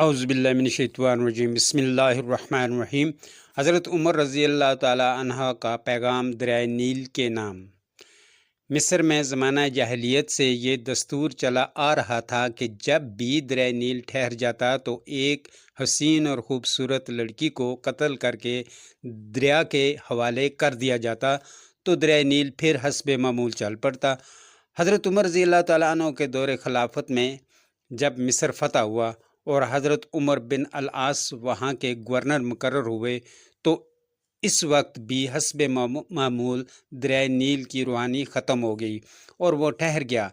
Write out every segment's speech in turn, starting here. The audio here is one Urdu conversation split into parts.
اعوذ باللہ من الشیطان الرجیم بسم اللہ الرحمن الرحیم۔ حضرت عمر رضی اللہ تعالی عنہ کا پیغام دریائے نیل کے نام۔ مصر میں زمانہ جاہلیت سے یہ دستور چلا آ رہا تھا کہ جب بھی دریائے نیل ٹھہر جاتا تو ایک حسین اور خوبصورت لڑکی کو قتل کر کے دریا کے حوالے کر دیا جاتا تو دریائے نیل پھر حسب معمول چل پڑتا۔ حضرت عمر رضی اللہ تعالیٰ عنہ کے دور خلافت میں جب مصر فتح ہوا اور حضرت عمر بن العاص وہاں کے گورنر مقرر ہوئے تو اس وقت بھی حسب معمول دریائے نیل کی روحانی ختم ہو گئی اور وہ ٹھہر گیا۔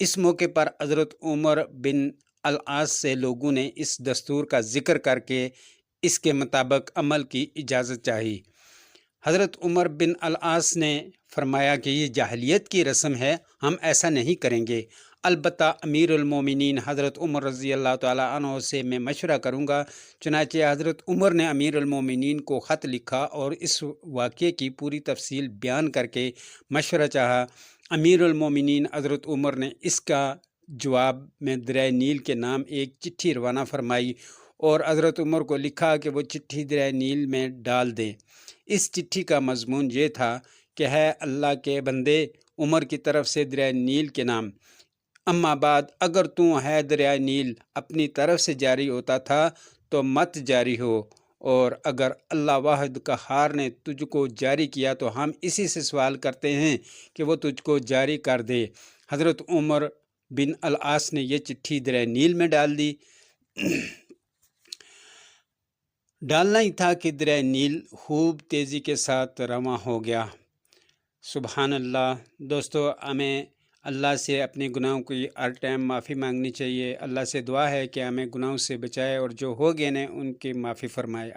اس موقع پر حضرت عمر بن العاص سے لوگوں نے اس دستور کا ذکر کر کے اس کے مطابق عمل کی اجازت چاہی۔ حضرت عمر بن العاص نے فرمایا کہ یہ جاہلیت کی رسم ہے، ہم ایسا نہیں کریں گے، البتہ امیر المومنین حضرت عمر رضی اللہ تعالیٰ عنہ سے میں مشورہ کروں گا۔ چنانچہ حضرت عمر نے امیر المومنین کو خط لکھا اور اس واقعے کی پوری تفصیل بیان کر کے مشورہ چاہا۔ امیر المومنین حضرت عمر نے اس کا جواب میں دریائے نیل کے نام ایک چٹھی روانہ فرمائی اور حضرت عمر کو لکھا کہ وہ چٹھی دریائے نیل میں ڈال دیں۔ اس چٹھی کا مضمون یہ تھا کہ ہے اللہ کے بندے، عمر کی طرف سے دریائے نیل کے نام، اما بعد اگر تو ہے دریائے نیل اپنی طرف سے جاری ہوتا تھا تو مت جاری ہو، اور اگر اللہ واحد قہار نے تجھ کو جاری کیا تو ہم اسی سے سوال کرتے ہیں کہ وہ تجھ کو جاری کر دے۔ حضرت عمر بن العاص نے یہ چٹھی دریائے نیل میں ڈال دی۔ ڈالنا ہی تھا کہ دریائے نیل خوب تیزی کے ساتھ رواں ہو گیا۔ سبحان اللہ۔ دوستو، ہمیں اللہ سے اپنے گناہوں کی ہر ٹائم معافی مانگنی چاہیے۔ اللہ سے دعا ہے کہ ہمیں گناہوں سے بچائے اور جو ہو گئے ہیں ان کی معافی فرمائے۔